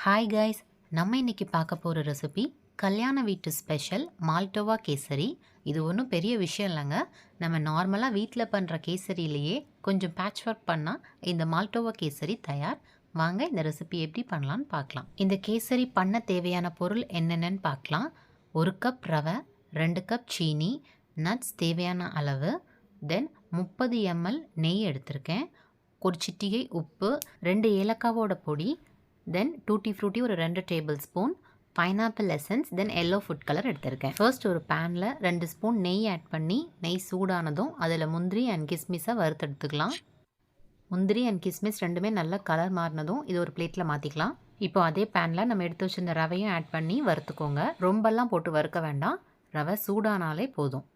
Hi guys, நம்ம இன்னைக்கு பார்க்க போகிற ரெசிபி கல்யாண வீட்டு ஸ்பெஷல் மால்டோவா கேசரி. இது ஒன்றும் பெரிய விஷயம் இல்லைங்க. நம்ம நார்மலாக வீட்டில் பண்ணுற கேசரியிலேயே கொஞ்சம் பேட்ச் ஒர்க் பண்ணால் இந்த மால்டோவா கேசரி தயார். வாங்க இந்த ரெசிபி எப்படி பண்ணலான்னு பார்க்கலாம். இந்த கேசரி பண்ண தேவையான பொருள் என்னென்னு பார்க்கலாம். 1 கப் ரவை, 2 கப் சீனி, நட்ஸ் தேவையான அளவு, தென் 30 ml நெய் எடுத்திருக்கேன், ஒரு சிட்டிகை உப்பு, 2 ஏலக்காவோட பொடி, தென் டூட்டி ஃப்ரூட்டி ஒரு 2 டேபிள் ஸ்பூன், பைனாப்பிள் எசன்ஸ், தென் எல்லோ ஃபுட் கலர் எடுத்திருக்கேன். ஃபர்ஸ்ட் ஒரு பேனில் 2 ஸ்பூன் நெய் ஆட் பண்ணி நெய் சூடானதும் அதில் முந்திரி அண்ட் கிஸ்மிஸை வறுத்தெடுத்துக்கலாம். முந்திரி அண்ட் கிஸ்மிஸ் ரெண்டுமே நல்லா கலர் மாறினதும் இது ஒரு பிளேட்டில் மாற்றிக்கலாம். இப்போ அதே பேனில் நம்ம எடுத்து வச்சிருந்த ரவையும் ஆட் பண்ணி வறுத்துக்கோங்க. ரொம்பலாம் போட்டு வறுக்க வேண்டாம், ரவை சூடானாலே போதும்.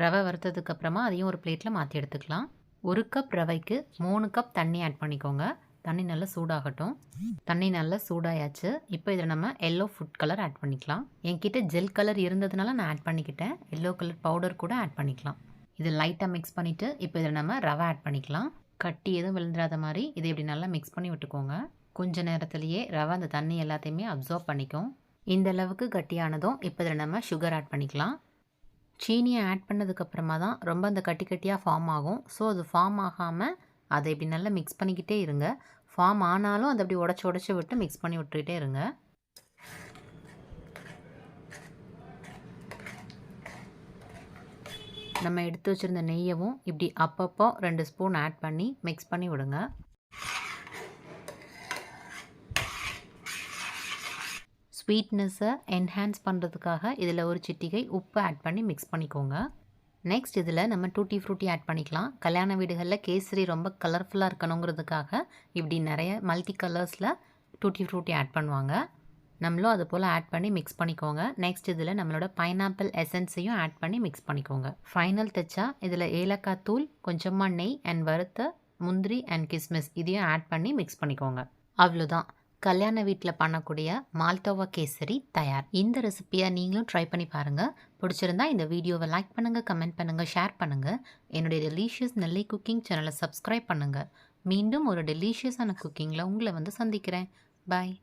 ரவை வறுத்ததுக்கப்புறமா அதையும் ஒரு பிளேட்டில் மாற்றி எடுத்துக்கலாம். 1 கப் ரவைக்கு 3 கப் தண்ணி ஆட் பண்ணிக்கோங்க. தண்ணி நல்லா சூடாகட்டும். தண்ணி நல்லா சூடாயாச்சு. இப்போ இதில் நம்ம எல்லோ ஃபுட் கலர் ஆட் பண்ணிக்கலாம். என்கிட்ட ஜெல் கலர் இருந்ததுனால நான் ஆட் பண்ணிக்கிட்டேன். எல்லோ கலர் பவுடர் கூட ஆட் பண்ணிக்கலாம். இது லைட்டாக மிக்ஸ் பண்ணிவிட்டு இப்போ இதில் நம்ம ரவை ஆட் பண்ணிக்கலாம். கட்டி எதுவும் விழுந்துடாத மாதிரி இதை இப்படி நல்லா மிக்ஸ் பண்ணி விட்டுக்கோங்க. கொஞ்ச நேரத்துலேயே ரவை அந்த தண்ணி எல்லாத்தையுமே அப்சர்வ் பண்ணிக்கும். இந்த அளவுக்கு கட்டியானதும் இப்போ இதில் நம்ம சுகர் ஆட் பண்ணிக்கலாம். சீனியை ஆட் பண்ணதுக்கப்புறமா தான் ரொம்ப அந்த கட்டி கட்டியாக ஃபார்ம் ஆகும். ஸோ அது ஃபார்ம் ஆகாமல் அதை இப்படி நல்லா மிக்ஸ் பண்ணிக்கிட்டே இருங்க. ஃபார்ம் ஆனாலும் அதை அப்படி உடச்சி விட்டு மிக்ஸ் பண்ணி விட்டுக்கிட்டே இருங்க. நம்ம எடுத்து வச்சுருந்த நெய்யவும் இப்படி அப்பப்போ 2 ஸ்பூன் ஆட் பண்ணி மிக்ஸ் பண்ணி விடுங்க. ஸ்வீட்னஸை என்ஹான்ஸ் பண்ணுறதுக்காக இதில் ஒரு சிட்டிகை உப்பு ஆட் பண்ணி மிக்ஸ் பண்ணிக்கோங்க. நெக்ஸ்ட் இதில் நம்ம டூட்டி ஃப்ரூட்டி ஆட் பண்ணிக்கலாம். கல்யாண வீடுகளில் கேசரி ரொம்ப கலர்ஃபுல்லாக இருக்கணுங்கிறதுக்காக இப்படி நிறைய மல்டி கலர்ஸில் டூட்டி ஃப்ரூட்டி ஆட் பண்ணுவாங்க. நம்மளும் அது போல் ஆட் பண்ணி மிக்ஸ் பண்ணிக்கோங்க. நெக்ஸ்ட் இதில் நம்மளோட பைனாப்பிள் எசன்ஸையும் ஆட் பண்ணி மிக்ஸ் பண்ணிக்கோங்க. ஃபைனல் டச்சா இதில் ஏலக்காய் தூள், கொஞ்சமாக நெய் அண்ட் வறுத்த முந்திரி அண்ட் கிஸ்மிஸ் இதையும் ஆட் பண்ணி மிக்ஸ் பண்ணிக்கோங்க. அவ்வளோதான், கல்யாண வீட்டில் பண்ணக்கூடிய மால்டோவா கேசரி தயார். இந்த ரெசிபியை நீங்களும் ட்ரை பண்ணி பாருங்கள். பிடிச்சிருந்தா இந்த வீடியோவை லைக் பண்ணுங்கள், கமெண்ட் பண்ணுங்கள், ஷேர் பண்ணுங்கள். என்னுடைய டெலிஷியஸ் நெல்லை குக்கிங் சேனலை சப்ஸ்கிரைப் பண்ணுங்கள். மீண்டும் ஒரு டெலிஷியஸான குக்கிங்கில் உங்களை வந்து சந்திக்கிறேன். பாய்.